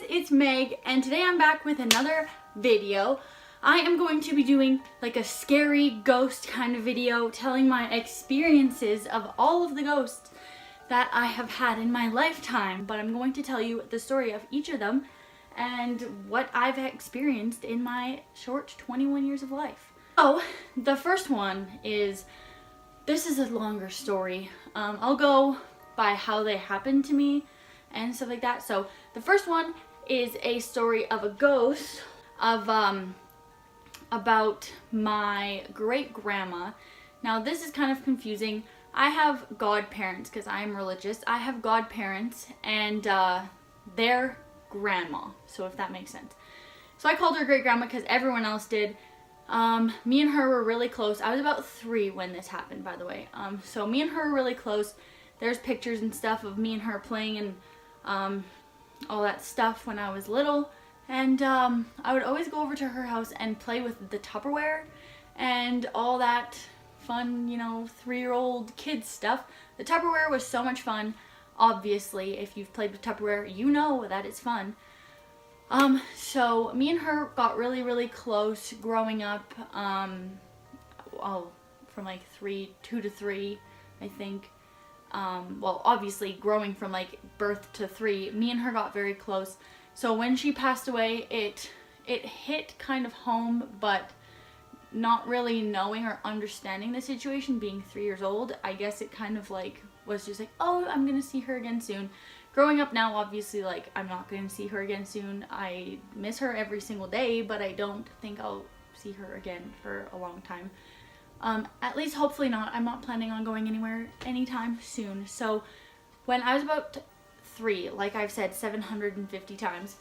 it's Meg, and today I'm back with another video. I am going to be doing like a scary ghost kind of video, telling my experiences of all of the ghosts that I have had in my lifetime, but I'm going to tell you the story of each of them and what I've experienced in my short 21 years of life. So, the first one is, this is a longer story. I'll go by how they happened to me and stuff like that. So the first one is a story of a ghost of about my great grandma. Now this is kind of confusing. I have godparents because I am religious. I have godparents and their grandma, so if that makes sense. So I called her great grandma because everyone else did. Me and her were really close. I was about 3 when this happened, by the way. So me and her were really close. There's pictures and stuff of me and her playing and all that stuff when I was little. And I would always go over to her house and play with the Tupperware and all that fun, you know, 3-year-old kid stuff. The Tupperware was so much fun. Obviously, if you've played with Tupperware, you know that it's fun. So me and her got really close growing up, from like 2 to 3, I think. Well, obviously growing from like birth to 3, me and her got very close. So when she passed away, it hit kind of home, but not really knowing or understanding the situation, being 3 years old, I guess it kind of like was just like, oh, I'm gonna see her again soon. Growing up now, obviously, like, I'm not going to see her again soon. I miss her every single day, but I don't think I'll see her again for a long time. At least, hopefully not. I'm not planning on going anywhere anytime soon. So, when I was about 3, like I've said 750 times,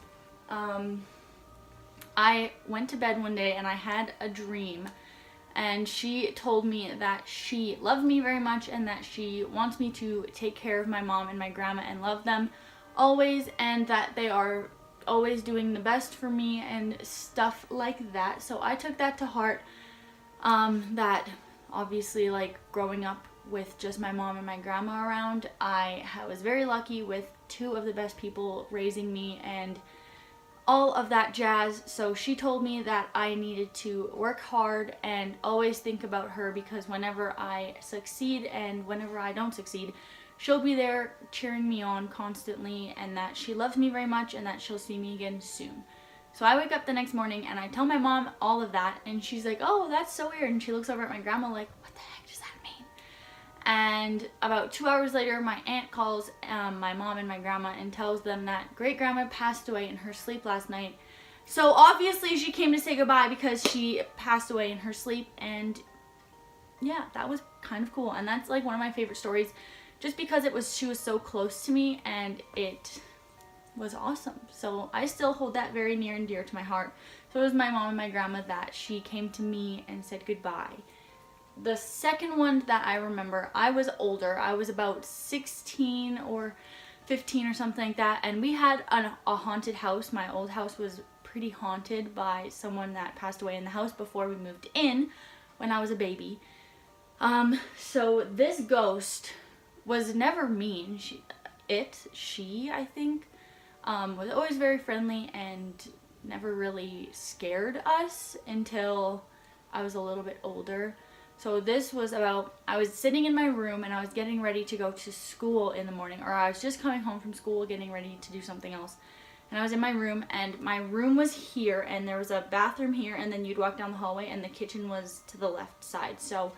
I went to bed one day and I had a dream. And she told me that she loved me very much and that she wants me to take care of my mom and my grandma and love them always, and that they are always doing the best for me and stuff like that. So I took that to heart, that obviously, like, growing up with just my mom and my grandma around, I was very lucky with 2 of the best people raising me and all of that jazz. So she told me that I needed to work hard and always think about her, because whenever I succeed and whenever I don't succeed, she'll be there cheering me on constantly, and that she loves me very much and that she'll see me again soon. So I wake up the next morning and I tell my mom all of that, and she's like, oh, that's so weird. And she looks over at my grandma like, what the heck does that mean? And about 2 hours later, my aunt calls my mom and my grandma and tells them that great grandma passed away in her sleep last night. So obviously she came to say goodbye because she passed away in her sleep. And yeah, that was kind of cool. And that's like one of my favorite stories, just because she was so close to me and it was awesome. So I still hold that very near and dear to my heart. So it was my mom and my grandma that she came to me and said goodbye. The second one that I remember, I was older. I was about 16 or 15 or something like that, and we had a haunted house. My old house was pretty haunted by someone that passed away in the house before we moved in when I was a baby. So this ghost was never mean. She I think, was always very friendly and never really scared us until I was a little bit older. So this was about, I was sitting in my room and I was getting ready to go to school in the morning, or I was just coming home from school getting ready to do something else. And I was in my room, and my room was here, and there was a bathroom here, and then you'd walk down the hallway and the kitchen was to the left side. So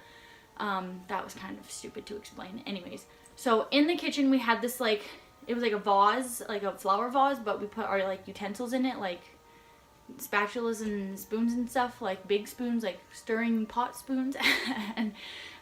that was kind of stupid to explain. Anyways, so in the kitchen we had this, like, it was like a vase, like a flower vase, but we put our like utensils in it, like spatulas and spoons and stuff, like big spoons, like stirring pot spoons. And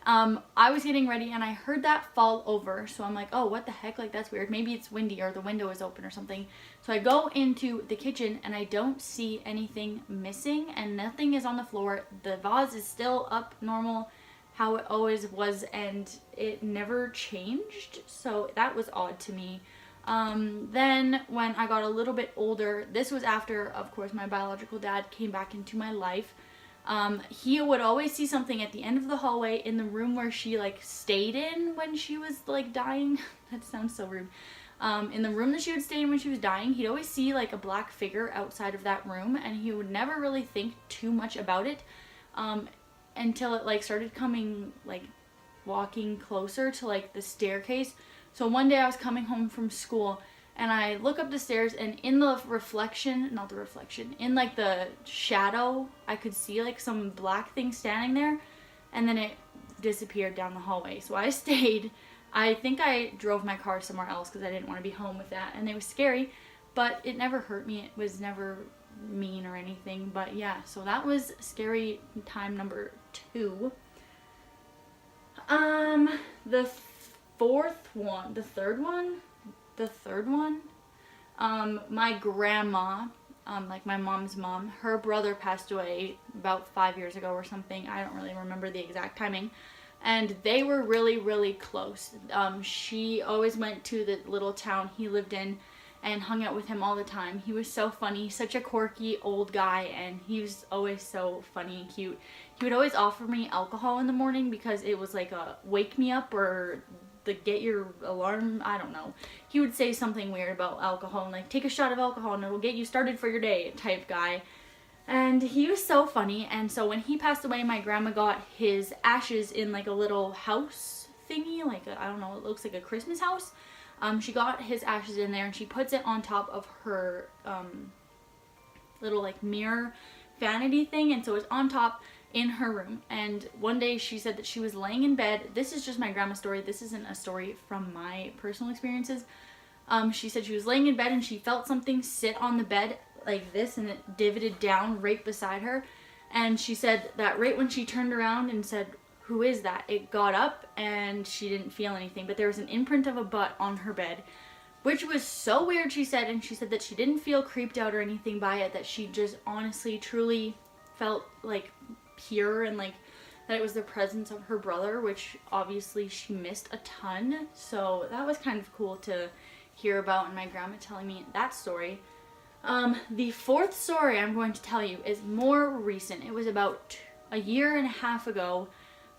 I was getting ready and I heard that fall over, so I'm like, oh, what the heck, like, that's weird, maybe it's windy or the window is open or something. So I go into the kitchen and I don't see anything missing and nothing is on the floor. The vase is still up normal how it always was, and it never changed, so that was odd to me. Then when I got a little bit older, this was after, of course, my biological dad came back into my life. He would always see something at the end of the hallway in the room where she like stayed in when she was like dying. That sounds so rude. In the room that she would stay in when she was dying, he'd always see like a black figure outside of that room, and he would never really think too much about it until it like started coming, like walking closer to like the staircase. So one day I was coming home from school and I look up the stairs, and in the reflection, not the reflection, in like the shadow, I could see like some black thing standing there, and then it disappeared down the hallway. So I stayed. I think I drove my car somewhere else because I didn't want to be home with that, and it was scary, but it never hurt me. It was never mean or anything. But yeah, so that was scary time number 2. The third one, my grandma, like my mom's mom, her brother passed away about 5 years ago or something. I don't really remember the exact timing. And they were really, really close. She always went to the little town he lived in and hung out with him all the time. He was so funny, such a quirky old guy, and he was always so funny and cute. He would always offer me alcohol in the morning because it was like a wake me up or the get your alarm, I don't know. He would say something weird about alcohol and like, take a shot of alcohol and it'll get you started for your day type guy. And he was so funny. And so when he passed away, my grandma got his ashes in like a little house thingy, like I don't know, it looks like a Christmas house. She got his ashes in there and she puts it on top of her little like mirror vanity thing, and so it's on top in her room. And one day she said that she was laying in bed. This is just my grandma's story. This isn't a story from my personal experiences. She said she was laying in bed and she felt something sit on the bed like this, and it divoted down right beside her. And she said that right when she turned around and said, "Who is that?" it got up and she didn't feel anything, but there was an imprint of a butt on her bed, which was so weird, she said. And she said that she didn't feel creeped out or anything by it, that she just honestly, truly felt like pure, and like that it was the presence of her brother, which obviously she missed a ton. So that was kind of cool to hear about, and my grandma telling me that story. The 4th story I'm going to tell you is more recent. It was about a year and a half ago.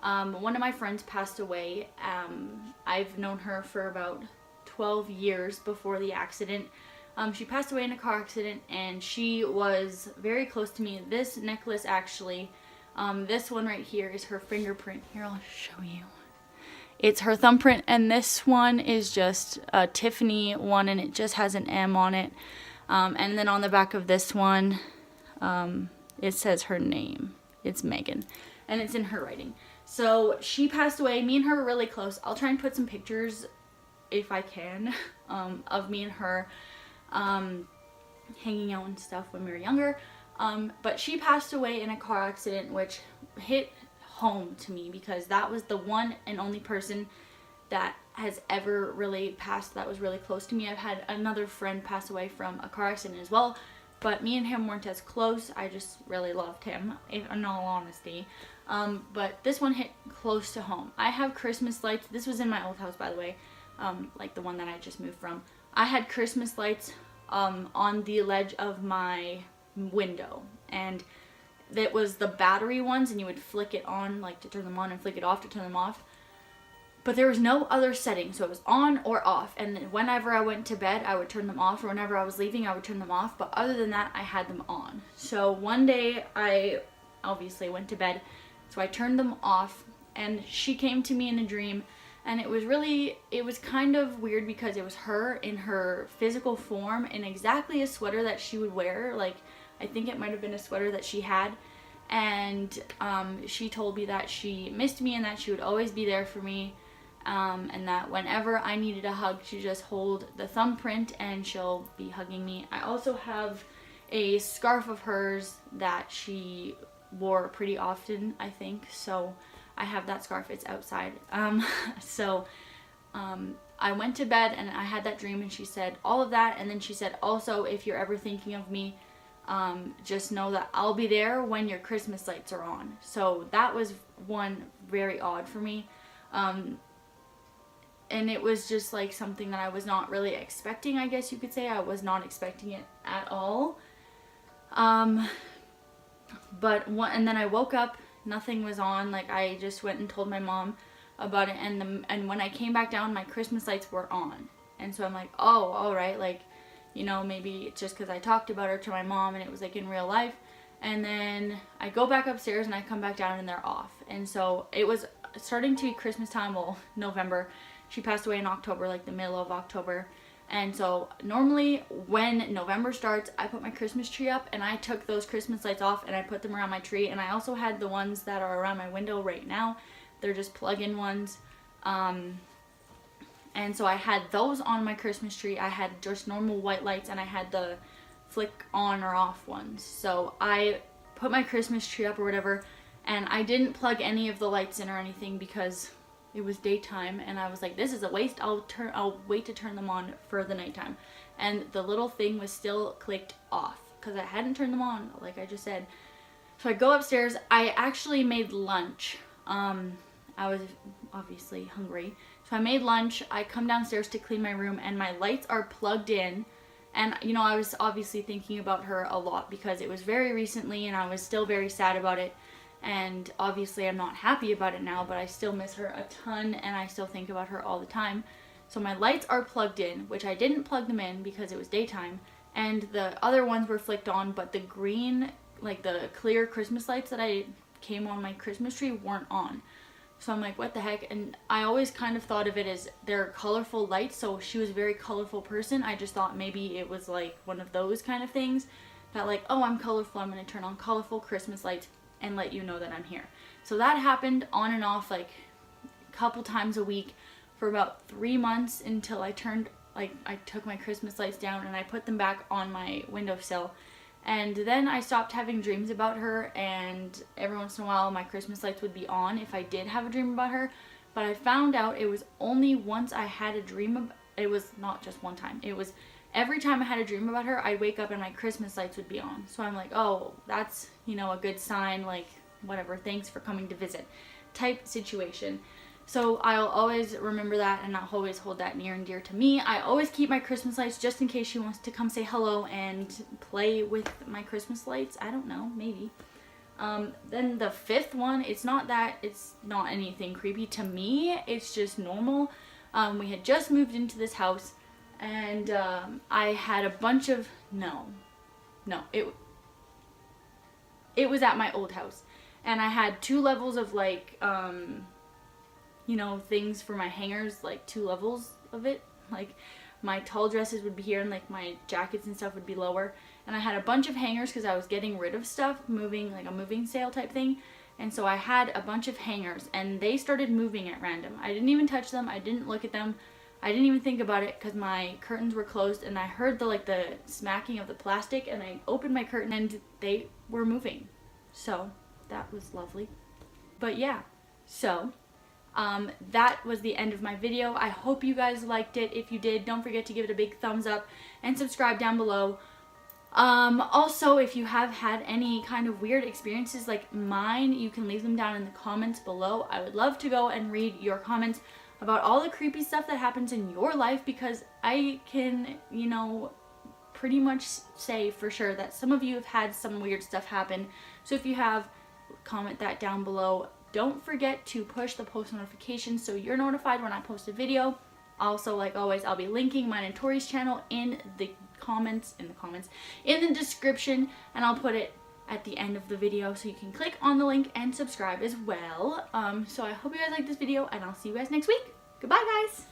One of my friends passed away. I've known her for about 12 years before the accident. She passed away in a car accident, and she was very close to me. This necklace actually, this one right here is her fingerprint. Here, I'll show you. It's her thumbprint, and this one is just a Tiffany one, and it just has an M on it. And then on the back of this one, it says her name. It's Megan, and it's in her writing. So she passed away. Me and her were really close. I'll try and put some pictures, if I can, of me and her hanging out and stuff when we were younger. But she passed away in a car accident, which hit home to me because that was the one and only person that has ever really passed that was really close to me. I've had another friend pass away from a car accident as well, but me and him weren't as close. I just really loved him, in all honesty. But this one hit close to home. I have Christmas lights. This was in my old house, by the way, like the one that I just moved from. I had Christmas lights on the ledge of my window, and that was the battery ones, and you would flick it on like to turn them on and flick it off to turn them off. But there was no other setting, so it was on or off. And then whenever I went to bed, I would turn them off, or whenever I was leaving, I would turn them off. But other than that, I had them on. So one day, I obviously went to bed, so I turned them off, and she came to me in a dream. And it was kind of weird because it was her in her physical form in exactly a sweater that she would wear. Like, I think it might have been a sweater that she had. And she told me that she missed me and that she would always be there for me. And that whenever I needed a hug, she'd just hold the thumbprint and she'll be hugging me. I also have a scarf of hers that she wore pretty often, I think. So I have that scarf. It's outside. I went to bed and I had that dream, and she said all of that. And then she said, also, if you're ever thinking of me, just know that I'll be there when your Christmas lights are on. So that was one very odd for me. And it was just like something that I was not really expecting, I guess you could say. I was not expecting it at all. And then I woke up, nothing was on. Like, I just went and told my mom about it, and when I came back down, my Christmas lights were on. And so I'm like, oh, all right, like, you know, maybe it's just because I talked about her to my mom and it was like in real life. And then I go back upstairs and I come back down and they're off. And so it was starting to be Christmas time, well, November. She passed away in October, like the middle of October. And so normally when November starts, I put my Christmas tree up, and I took those Christmas lights off and I put them around my tree. And I also had the ones that are around my window right now. They're just plug-in ones. And so I had those on my Christmas tree. I had just normal white lights, and I had the flick on or off ones. So I put my Christmas tree up or whatever, and I didn't plug any of the lights in or anything because it was daytime, and I was like, this is a waste. I'll wait to turn them on for the nighttime. And the little thing was still clicked off because I hadn't turned them on, like I just said. So I go upstairs. I actually made lunch. I was obviously hungry, so I made lunch. I come downstairs to clean my room, and my lights are plugged in. And, you know, I was obviously thinking about her a lot because it was very recently and I was still very sad about it. And obviously I'm not happy about it now, but I still miss her a ton and I still think about her all the time. So my lights are plugged in, which I didn't plug them in because it was daytime. And the other ones were flicked on, but the green, like the clear Christmas lights that I came on my Christmas tree weren't on. So I'm like, what the heck? And I always kind of thought of it as they're colorful lights, so she was a very colorful person. I just thought maybe it was like one of those kind of things that like, oh, I'm colorful, I'm going to turn on colorful Christmas lights and let you know that I'm here. So that happened on and off like a couple times a week for about 3 months until I took my Christmas lights down and I put them back on my windowsill. And then I stopped having dreams about her, and every once in a while my Christmas lights would be on if I did have a dream about her. But I found out it was only once I had a dream it was not just one time. It was every time I had a dream about her, I'd wake up and my Christmas lights would be on. So I'm like, oh, that's, you know, a good sign, like, whatever, thanks for coming to visit type situation. So I'll always remember that, and I'll always hold that near and dear to me. I always keep my Christmas lights just in case she wants to come say hello and play with my Christmas lights. I don't know, maybe. Then the fifth one, it's not anything creepy to me. It's just normal. We had just moved into this house, and I had a bunch of, it was at my old house. And I had 2 levels of like, you know, things for my hangers, like 2 levels of it. Like my tall dresses would be here and like my jackets and stuff would be lower. And I had a bunch of hangers because I was getting rid of stuff, moving, like a moving sale type thing. And so I had a bunch of hangers and they started moving at random. I didn't even touch them. I didn't look at them. I didn't even think about it because my curtains were closed, and I heard the smacking of the plastic, and I opened my curtain and they were moving. So that was lovely. But yeah, so that was the end of my video. I hope you guys liked it. If you did, don't forget to give it a big thumbs up and subscribe down below. Also, if you have had any kind of weird experiences like mine, you can leave them down in the comments below. I would love to go and read your comments about all the creepy stuff that happens in your life, because I can, you know, pretty much say for sure that some of you have had some weird stuff happen. So if you have, comment that down below. Don't forget to push the post notifications so you're notified when I post a video. Also, like always, I'll be linking mine and Tori's channel in the description, and I'll put it at the end of the video so you can click on the link and subscribe as well. So I hope you guys like this video, and I'll see you guys next week. Goodbye, guys!